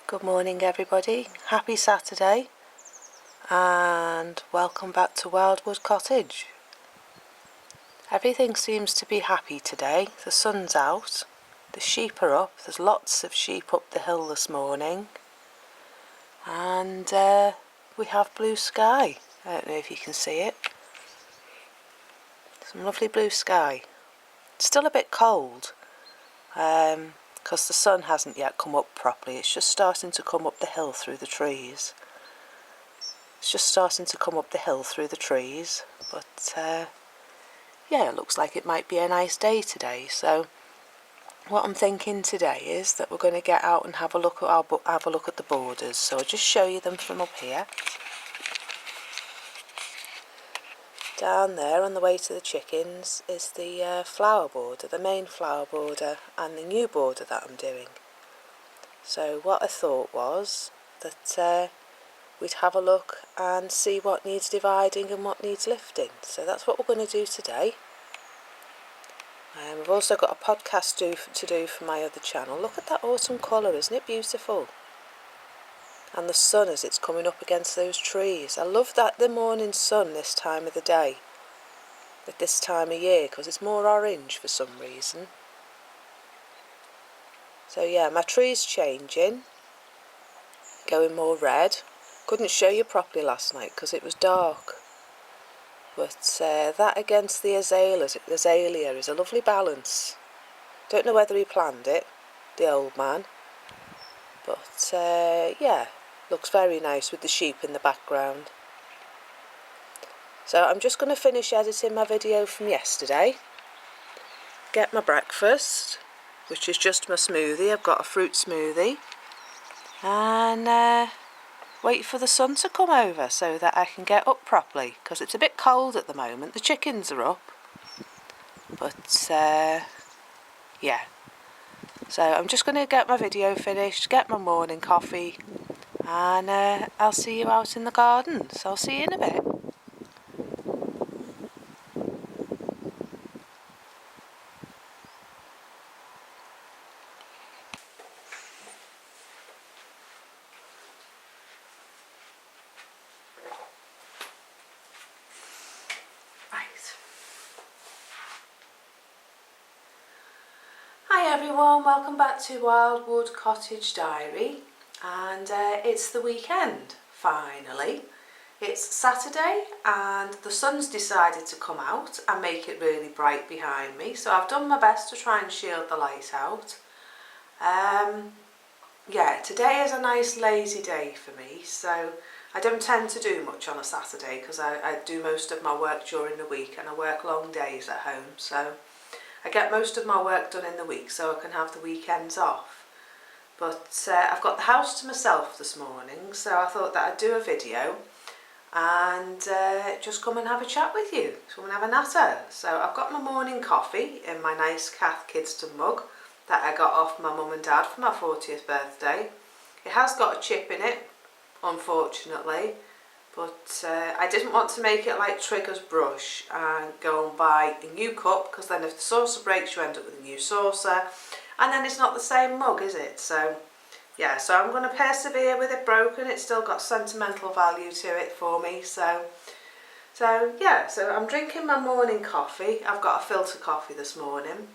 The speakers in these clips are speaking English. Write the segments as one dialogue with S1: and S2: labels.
S1: Good morning everybody, happy Saturday and welcome back to Wildwood Cottage. Everything seems to be happy today, the sun's out, the sheep are up, there's lots of sheep up the hill this morning and we have blue sky. I don't know if you can see it, some lovely blue sky. It's still a bit cold because the sun hasn't yet come up properly, it's just starting to come up the hill through the trees. It's just starting to come up the hill through the trees, but yeah, it looks like it might be a nice day today. So what I'm thinking today is that we're going to get out and have a look at the borders. So I'll just show you them from up here. Down there on the way to the chickens is the flower border, the main flower border and the new border that I'm doing. So what I thought was that we'd have a look and see what needs dividing and what needs lifting. So that's what we're going to do today. We've also got a podcast to do for my other channel. Look at that autumn colour, isn't it beautiful? And the sun as it's coming up against those trees. I love that the morning sun this time of the day, at this time of year, because it's more orange for some reason. So yeah, my tree's changing, going more red. Couldn't show you properly last night because it was dark. But that against the azalea is a lovely balance. Don't know whether he planned it, the old man. But yeah, looks very nice with the sheep in the background. So I'm just going to finish editing my video from yesterday. Get my breakfast, which is just my smoothie. I've got a fruit smoothie. And wait for the sun to come over so that I can get up properly, because it's a bit cold at the moment. The chickens are up. But yeah. So I'm just going to get my video finished, get my morning coffee, and I'll see you out in the garden. So I'll see you in a bit. Hi everyone, welcome back to Wildwood Cottage Diary, and it's the weekend, finally. It's Saturday and the sun's decided to come out and make it really bright behind me, so I've done my best to try and shield the light out. Yeah, today is a nice lazy day for me, so I don't tend to do much on a Saturday because I do most of my work during the week and I work long days at home, so I get most of my work done in the week so I can have the weekends off. But I've got the house to myself this morning, so I thought that I'd do a video and just come and have a chat with you, come and have a natter. So I've got my morning coffee in my nice Cath Kidston mug that I got off my mum and dad for my 40th birthday. It has got a chip in it, unfortunately. But I didn't want to make it like Trigger's brush and go and buy a new cup, because then if the saucer breaks you end up with a new saucer and then it's not the same mug, is it? So yeah, so I'm going to persevere with it broken. It's still got sentimental value to it for me. So yeah, so I'm drinking my morning coffee. I've got a filter coffee this morning,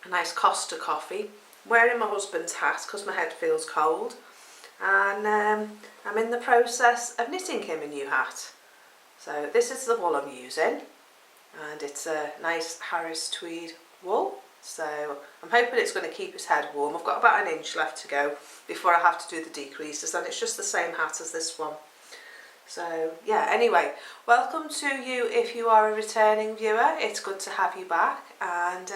S1: a nice Costa coffee. I'm wearing my husband's hat because my head feels cold. And I'm in the process of knitting him a new hat. So this is the wool I'm using, and it's a nice Harris tweed wool, so I'm hoping it's going to keep his head warm. I've got about an inch left to go before I have to do the decreases, and it's just the same hat as this one. So yeah, anyway, welcome to you if you are a returning viewer. It's good to have you back, and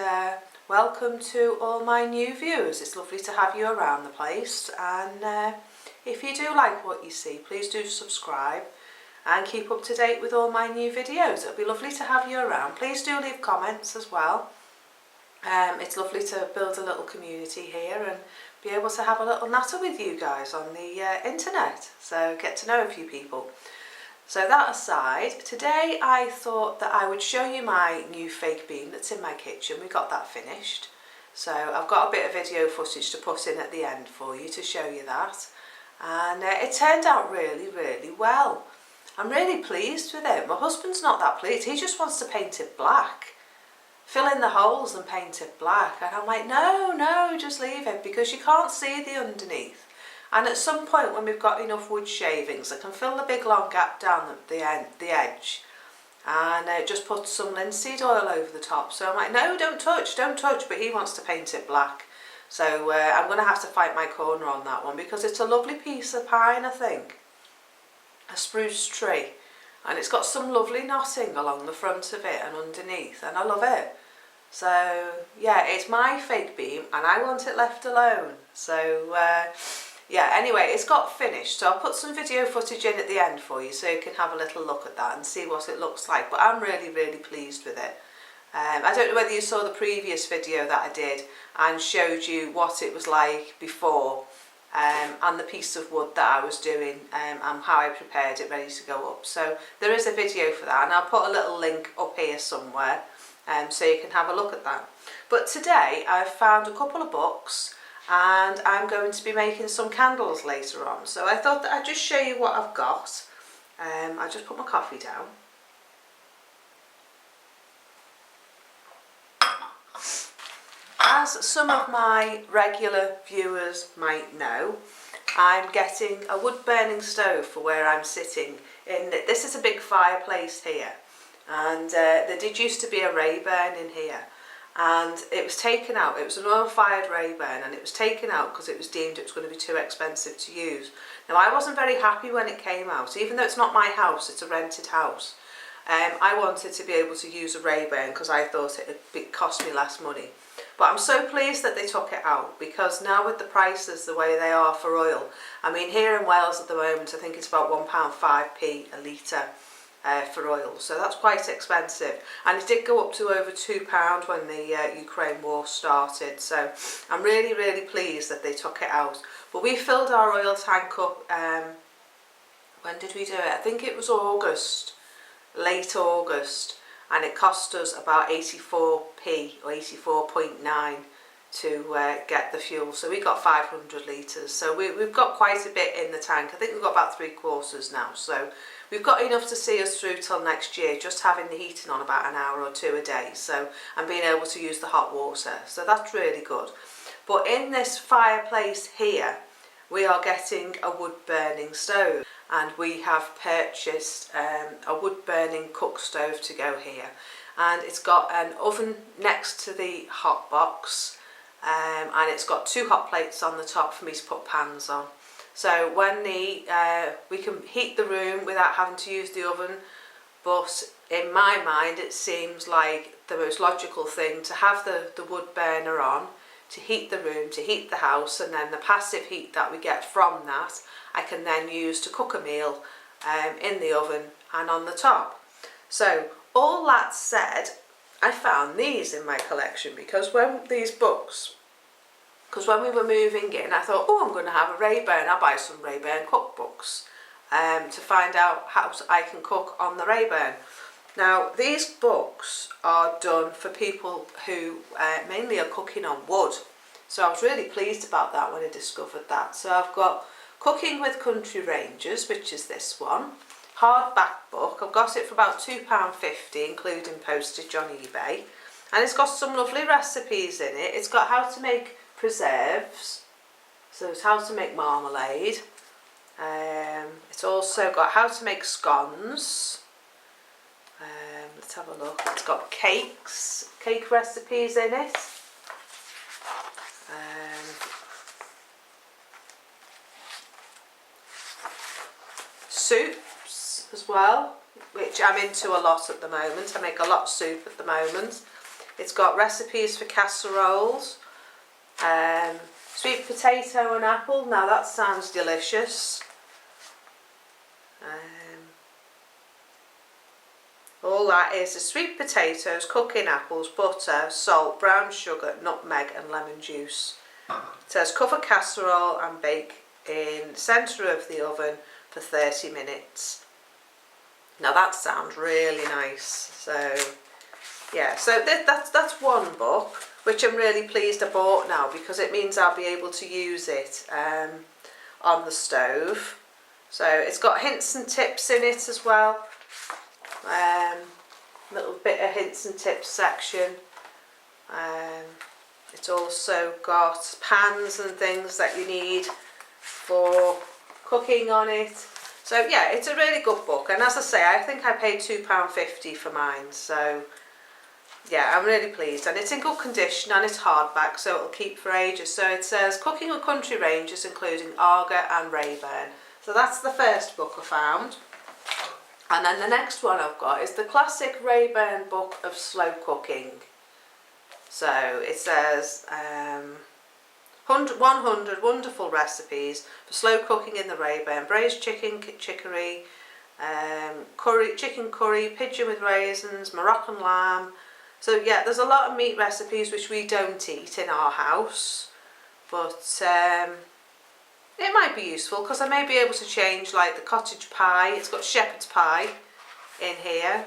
S1: welcome to all my new viewers. It's lovely to have you around the place, and if you do like what you see, please do subscribe and keep up to date with all my new videos. It'll be lovely to have you around. Please do leave comments as well. It's lovely to build a little community here and be able to have a little natter with you guys on the internet. So get to know a few people. So that aside, today I thought that I would show you my new fake beam that's in my kitchen. We got that finished. So I've got a bit of video footage to put in at the end for you to show you that. And it turned out really, really well. I'm really pleased with it. My husband's not that pleased. He just wants to paint it black. Fill in the holes and paint it black. And I'm like, no, just leave it, because you can't see the underneath. And at some point when we've got enough wood shavings, I can fill the big long gap down at the edge, and just put some linseed oil over the top. So I'm like, no, don't touch, but he wants to paint it black. So I'm going to have to fight my corner on that one, because it's a lovely piece of pine, I think. A spruce tree. And it's got some lovely knotting along the front of it and underneath, and I love it. So yeah, it's my fig beam and I want it left alone. So yeah, anyway, it's got finished, so I'll put some video footage in at the end for you so you can have a little look at that and see what it looks like. But I'm really, really pleased with it. I don't know whether you saw the previous video that I did and showed you what it was like before, and the piece of wood that I was doing, and how I prepared it ready to go up. So there is a video for that, and I'll put a little link up here somewhere, so you can have a look at that. But today I've found a couple of books, and I'm going to be making some candles later on. So I thought that I'd just show you what I've got. I just put my coffee down. As some of my regular viewers might know, I'm getting a wood burning stove for where I'm sitting. This is a big fireplace here, and there did used to be a ray burn in here, and it was taken out. It was an oil fired ray burn, and it was taken out because it was deemed it was going to be too expensive to use. Now, I wasn't very happy when it came out, even though it's not my house, it's a rented house. I wanted to be able to use a ray burn because I thought it would cost me less money. But I'm so pleased that they took it out, because now with the prices the way they are for oil, I mean, here in Wales at the moment I think it's about £1.05p a litre for oil, so that's quite expensive, and it did go up to over £2 when the Ukraine war started. So I'm really, really pleased that they took it out. But we filled our oil tank up, when did we do it? I think it was August, late August, and it cost us about 84p or 84.9 to get the fuel. So we got 500 litres. So we've got quite a bit in the tank. I think we've got about 3/4 now. So we've got enough to see us through till next year, just having the heating on about an hour or two a day. So, and being able to use the hot water. So that's really good. But in this fireplace here, we are getting a wood burning stove, and we have purchased a wood burning cook stove to go here, and it's got an oven next to the hot box, and it's got 2 hot plates on the top for me to put pans on. So when we can heat the room without having to use the oven, but in my mind it seems like the most logical thing to have the wood burner on, to heat the room, to heat the house, and then the passive heat that we get from that I can then use to cook a meal in the oven and on the top. So all that said, I found these in my collection, because when we were moving in, I thought, oh, I'm going to have a Rayburn. I'll buy some Rayburn cookbooks to find out how I can cook on the Rayburn. Now, these books are done for people who mainly are cooking on wood. So I was really pleased about that when I discovered that. So I've got Cooking with Country Rangers, which is this one. Hardback book. I've got it for about £2.50, including postage on eBay. And it's got some lovely recipes in it. It's got how to make preserves. So it's how to make marmalade. It's also got how to make scones. Let's have a look. It's got cake recipes in it. Soups as well, which I'm into a lot at the moment. I make a lot of soup at the moment. It's got recipes for casseroles, sweet potato and apple. Now that sounds delicious. All that is sweet potatoes, cooking apples, butter, salt, brown sugar, nutmeg and lemon juice. It says cover casserole and bake in the centre of the oven for 30 minutes. Now that sounds really nice. So yeah, so that's one book, which I'm really pleased I bought now, because it means I'll be able to use it on the stove. So it's got hints and tips in it as well. Little bit of hints and tips section. It's also got pans and things that you need for cooking on it. So yeah, it's a really good book, and as I say, I think I paid £2.50 for mine, so yeah, I'm really pleased, and it's in good condition and it's hardback, so it'll keep for ages. So it says Cooking with Country Ranges including Arga and Rayburn. So that's the first book I found. And then the next one I've got is the classic Rayburn book of slow cooking. So it says 100 wonderful recipes for slow cooking in the Rayburn. Braised chicory, chicken curry, pigeon with raisins, Moroccan lamb. So yeah, there's a lot of meat recipes which we don't eat in our house, but it might be useful because I may be able to change, like the cottage pie. It's got shepherd's pie in here.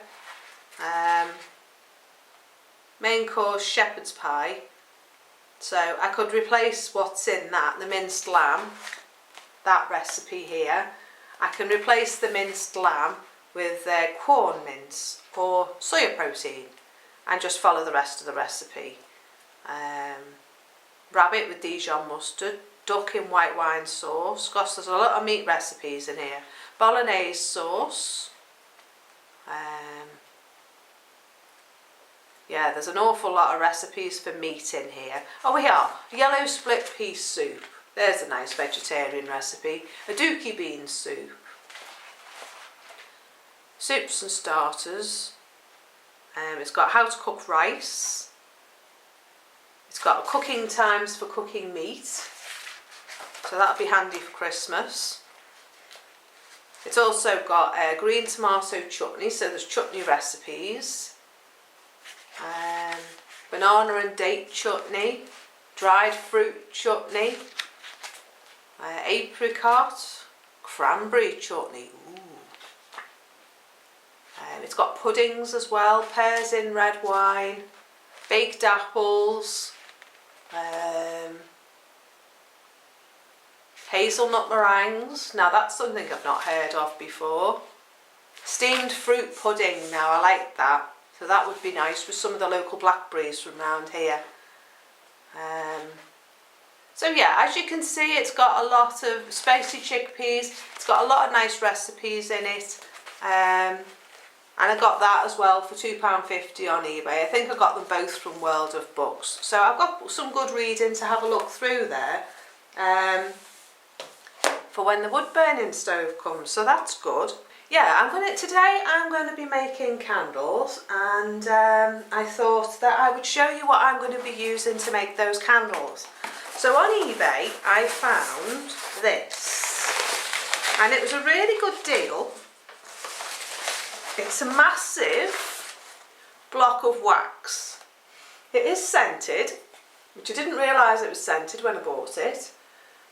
S1: Main course shepherd's pie. So I could replace what's in that, the minced lamb, that recipe here. I can replace the minced lamb with corn mince or soya protein and just follow the rest of the recipe. Rabbit with Dijon mustard, duck in white wine sauce. Gosh, there's a lot of meat recipes in here. Bolognese sauce. Yeah, there's an awful lot of recipes for meat in here. Oh, we are. Yellow split pea soup. There's a nice vegetarian recipe. A dookie bean soup. Soups and starters. It's got how to cook rice. It's got cooking times for cooking meat. So that'll be handy for Christmas. It's also got green tomato chutney, so there's chutney recipes. Banana and date chutney, dried fruit chutney, apricot, cranberry chutney. Ooh. It's got puddings as well, pears in red wine, baked apples, hazelnut meringues. Now that's something I've not heard of before. Steamed fruit pudding, now I like that. So that would be nice with some of the local blackberries from around here. So yeah, as you can see, it's got a lot of spicy chickpeas. It's got a lot of nice recipes in it. And I got that as well for £2.50 on eBay. I think I got them both from World of Books. So I've got some good reading to have a look through there for when the wood burning stove comes. So that's good. Yeah, today I'm going to be making candles, and I thought that I would show you what I'm going to be using to make those candles. So on eBay I found this, and it was a really good deal. It's a massive block of wax. It is scented, which I didn't realise it was scented when I bought it,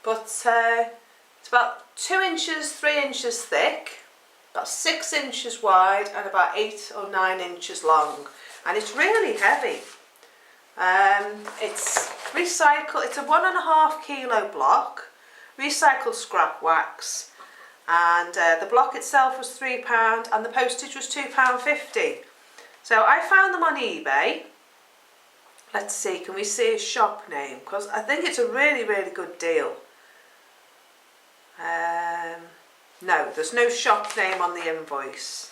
S1: but it's about 2 inches, 3 inches thick, about 6 inches wide and about 8 or 9 inches long, and it's really heavy. It's recycled. It's a 1.5 kilo block, recycled scrap wax, and the block itself was £3 and the postage was £2.50. So I found them on eBay. Let's see, can we see a shop name? Because I think it's a really, really good deal. No, there's no shop name on the invoice.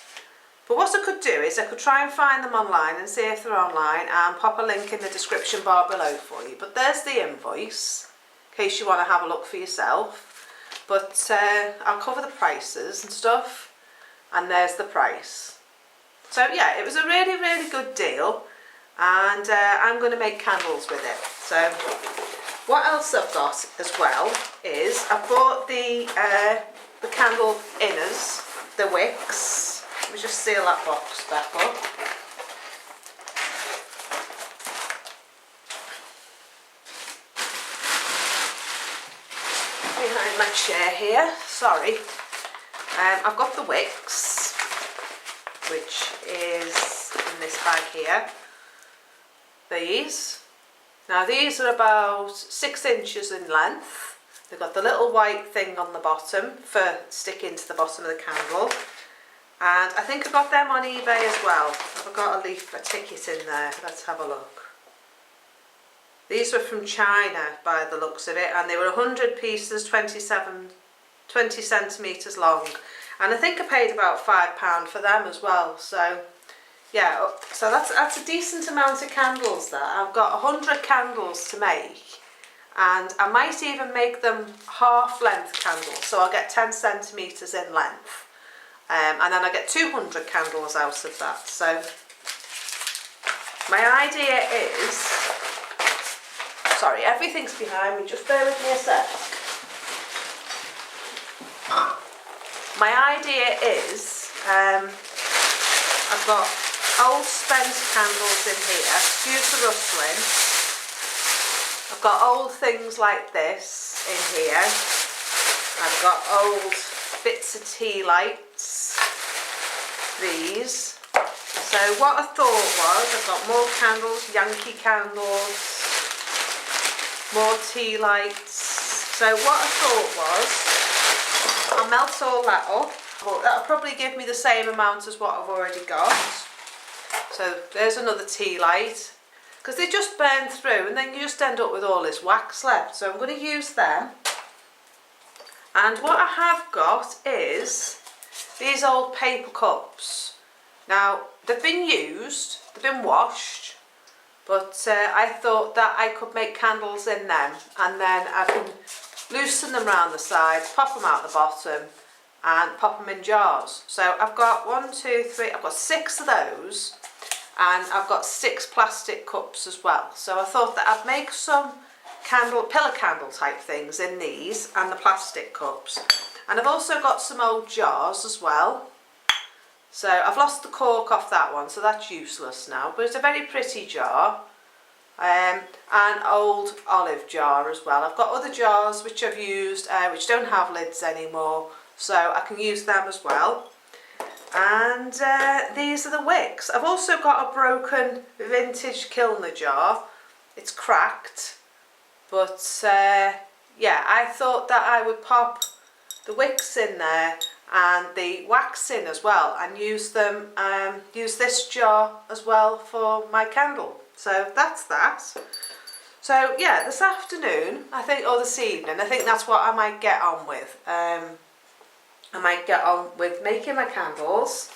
S1: But what I could do is I could try and find them online and see if they're online, and pop a link in the description bar below for you. But there's the invoice, in case you want to have a look for yourself. But I'll cover the prices and stuff, and there's the price. So yeah, it was a really, really good deal, and I'm going to make candles with it. So what else I've got as well is I bought the candle inners, the wicks. Let me just seal that box back up. Behind my chair here, sorry. I've got the wicks, which is in this bag here. these. Now these are about 6 inches in length. They've got the little white thing on the bottom for sticking to the bottom of the candle. And I think I got them on eBay as well. I've got a ticket in there. Let's have a look. These were from China by the looks of it, and they were 100 pieces, 20 centimetres long. And I think I paid about £5 for them as well. So yeah, so that's a decent amount of candles there. I've got 100 candles to make, and I might even make them half length candles, so I'll get 10 centimetres in length. And then I get 200 candles out of that. So my idea is, sorry, everything's behind me, just bear with me a sec. My idea is, I've got old spent candles in here, excuse the rustling. I've got old things like this in here. I've got old bits of tea lights, these. So what I thought was, I've got more candles, Yankee candles, more tea lights. So what I thought was, I'll melt all that up. That'll probably give me the same amount as what I've already got. So there's another tea light, because they just burn through and then you just end up with all this wax left. So I'm going to use them. And what I have got is these old paper cups. Now they've been used, they've been washed, but I thought that I could make candles in them, and then I can loosen them around the sides, pop them out the bottom and pop them in jars. So I've got 1, 2, 3, I've got 6 of those, and I've got 6 plastic cups as well. So I thought that I'd make some pillar candle type things in these and the plastic cups. And I've also got some old jars as well. So I've lost the cork off that one, so that's useless now, but it's a very pretty jar. An old olive jar as well. I've got other jars which I've used which don't have lids anymore, so I can use them as well. And these are the wicks. I've also got a broken vintage Kilner jar. It's cracked, but yeah, I thought that I would pop the wicks in there and the wax in as well, and use them, use this jar as well for my candle. So that's that. So yeah, this afternoon, I think, or this evening, I think that's what I might get on with. I might get on with making my candles,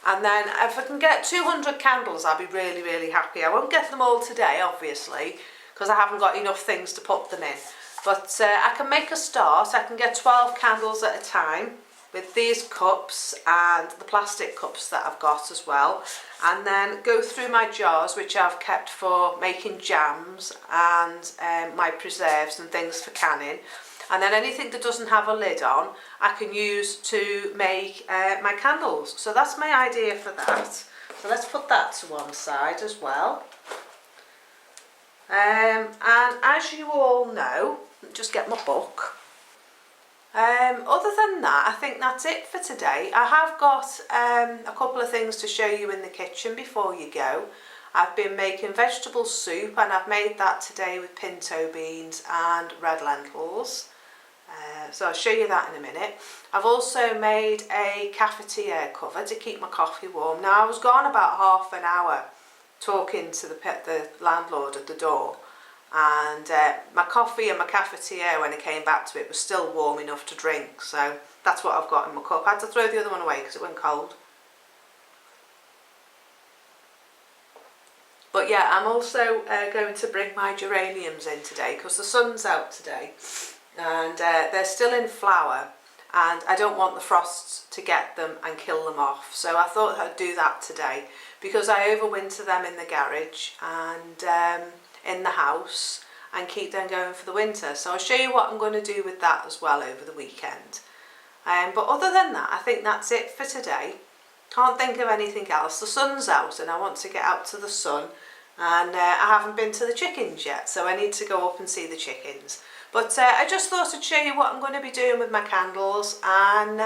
S1: and then if I can get 200 candles, I'll be really, really happy. I won't get them all today, obviously, because I haven't got enough things to put them in. But I can make a start. I can get 12 candles at a time with these cups and the plastic cups that I've got as well, and then go through my jars which I've kept for making jams and my preserves and things for canning, and then anything that doesn't have a lid on I can use to make my candles. So that's my idea for that. So let's put that to one side as well. And as you all know, just get my book. Other than that, I think that's it for today. I have got a couple of things to show you in the kitchen before you go. I've been making vegetable soup, and I've made that today with pinto beans and red lentils. So I'll show you that in a minute. I've also made a cafetiere cover to keep my coffee warm. Now I was gone about half an hour talking to the landlord at the door, and my coffee and my cafetiere, when I came back to it, was still warm enough to drink. So that's what I've got in my cup. I had to throw the other one away because it went cold. But yeah, I'm also going to bring my geraniums in today because the sun's out today, and they're still in flower, and I don't want the frosts to get them and kill them off. So I thought I'd do that today because I overwinter them in the garage and in the house and keep them going for the winter. So I'll show you what I'm going to do with that as well over the weekend. But other than that, I think that's it for today. Can't think of anything else. The sun's out and I want to get out to the sun, and I haven't been to the chickens yet, so I need to go up and see the chickens. But I just thought I'd show you what I'm going to be doing with my candles, and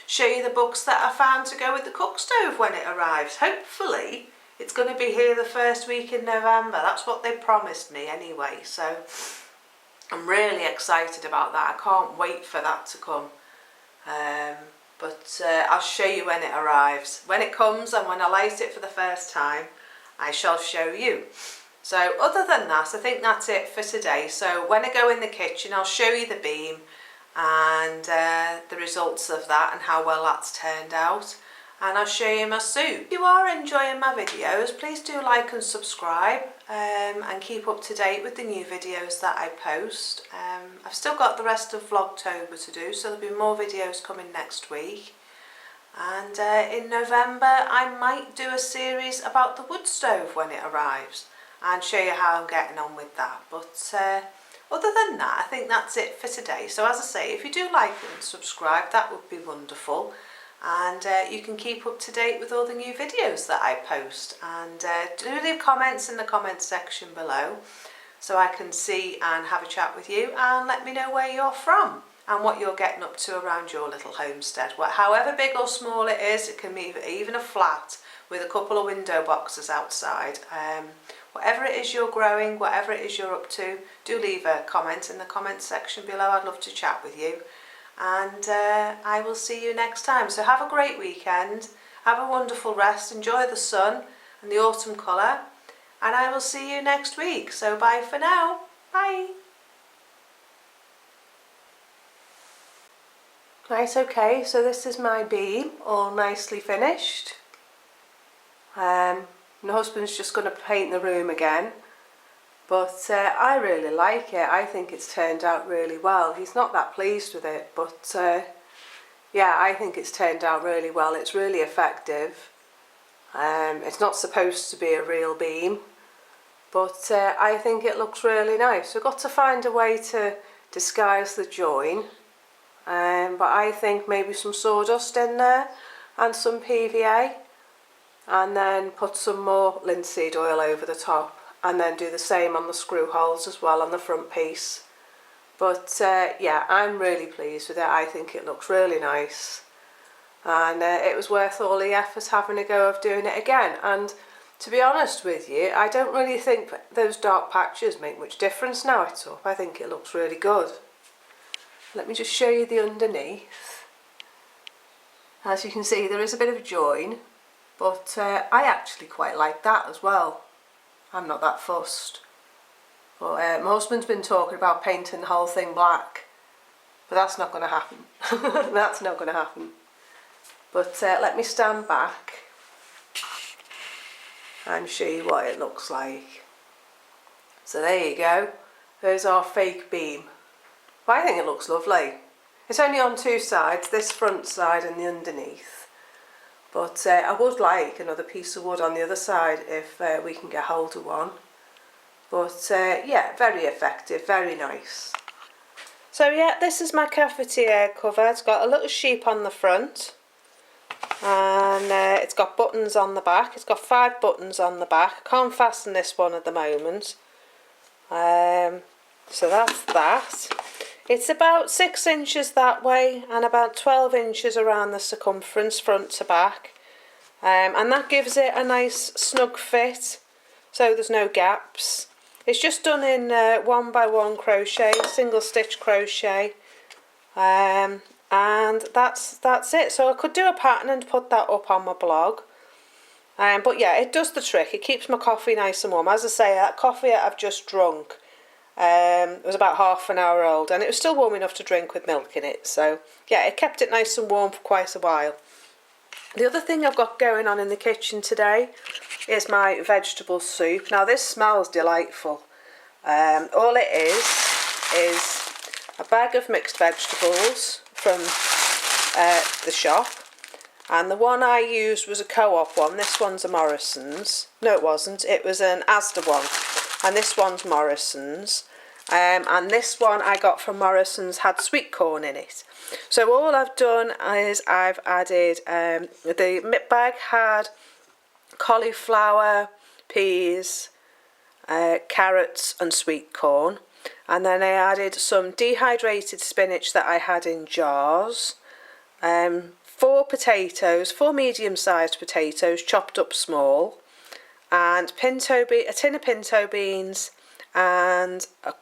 S1: show you the books that I found to go with the cook stove when it arrives. Hopefully It's going to be here the first week in November. That's what they promised me anyway. So I'm really excited about that. I can't wait for that to come. But I'll show you when it arrives. When it comes and when I light it for the first time, I shall show you. So other than that, I think that's it for today. So when I go in the kitchen, I'll show you the beam and the results of that and how well that's turned out. And I'll show you my soup. If you are enjoying my videos, please do like and subscribe and keep up to date with the new videos that I post. I've still got the rest of Vlogtober to do, so there'll be more videos coming next week. And in November I might do a series about the wood stove when it arrives and show you how I'm getting on with that. But other than that, I think that's it for today. So as I say, if you do like and subscribe, that would be wonderful. And you can keep up to date with all the new videos that I post. And do leave comments in the comments section below so I can see and have a chat with you, and let me know where you're from and what you're getting up to around your little homestead. However big or small it is, it can be even a flat with a couple of window boxes outside. Whatever it is you're growing, whatever it is you're up to, do leave a comment in the comments section below. I'd love to chat with you. And I will see you next time. So have a great weekend, have a wonderful rest, enjoy the sun and the autumn colour, and I will see you next week. So bye for now. Bye. Right, okay, so this is my beam, all nicely finished. My husband's just going to paint the room again. But I really like it. I think it's turned out really well. He's not that pleased with it, but yeah, I think it's turned out really well. It's really effective. It's not supposed to be a real beam, but I think it looks really nice. We've got to find a way to disguise the join, but I think maybe some sawdust in there and some PVA, and then put some more linseed oil over the top. And then do the same on the screw holes as well on the front piece. But yeah, I'm really pleased with it. I think it looks really nice, and it was worth all the effort having a go of doing it again. And to be honest with you, I don't really think those dark patches make much difference now it's up. I think it looks really good. Let me just show you the underneath. As you can see, there is a bit of a join, but I actually quite like that as well. I'm not that fussed. But my husband's been talking about painting the whole thing black, but that's not going to happen. That's not going to happen. But let me stand back and show you what it looks like. So there you go. There's our fake beam. But I think it looks lovely. It's only on two sides, this front side and the underneath. But I would like another piece of wood on the other side if we can get hold of one. But yeah, very effective, very nice. So yeah, this is my cafetiere cover. It's got a little sheep on the front, and it's got buttons on the back. It's got 5 buttons on the back. I can't fasten this one at the moment. So that's that. It's about 6 inches that way and about 12 inches around the circumference, front to back. And that gives it a nice snug fit, so there's no gaps. It's just done in 1x1 crochet, single stitch crochet. And that's it. So I could do a pattern and put that up on my blog. But yeah, it does the trick. It keeps my coffee nice and warm. As I say, that coffee I've just drunk, it was about half an hour old, and it was still warm enough to drink with milk in it. So yeah, it kept it nice and warm for quite a while. The other thing I've got going on in the kitchen today is my vegetable soup. Now this smells delightful. All it is a bag of mixed vegetables from the shop, and the one I used was a Co-op one. This one's a Morrison's. No, it wasn't. It was an Asda one, and this one's Morrison's. And this one I got from Morrison's had sweet corn in it. So all I've done is I've added, the bag had cauliflower, peas, carrots and sweet corn. And then I added some dehydrated spinach that I had in jars. 4 potatoes, 4 medium-sized potatoes chopped up small. and a tin of pinto beans, and a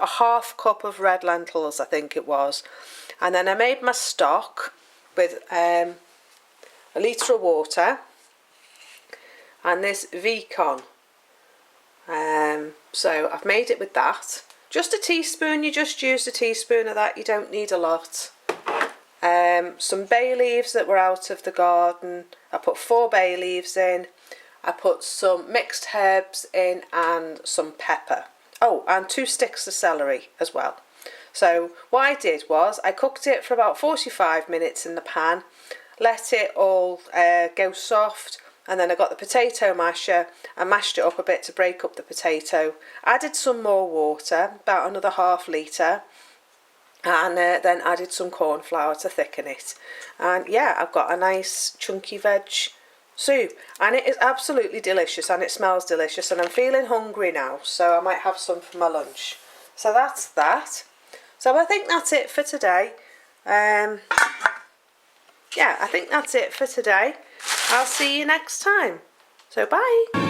S1: half cup of red lentils, I think it was. And then I made my stock with a litre of water and this Vicon. So I've made it with that. Just a teaspoon, you just used a teaspoon of that, you don't need a lot. Some bay leaves that were out of the garden. I put 4 bay leaves in. I put some mixed herbs in and some pepper. Oh, and 2 sticks of celery as well. So what I did was I cooked it for about 45 minutes in the pan, let it all go soft, and then I got the potato masher and mashed it up a bit to break up the potato. Added some more water, about another ½ litre, and then added some corn flour to thicken it. And yeah, I've got a nice chunky veg soup, and it is absolutely delicious and it smells delicious, and I'm feeling hungry now, so I might have some for my lunch. So that's that. So I think that's it for today. Yeah, I think that's it for today. I'll see you next time. So bye.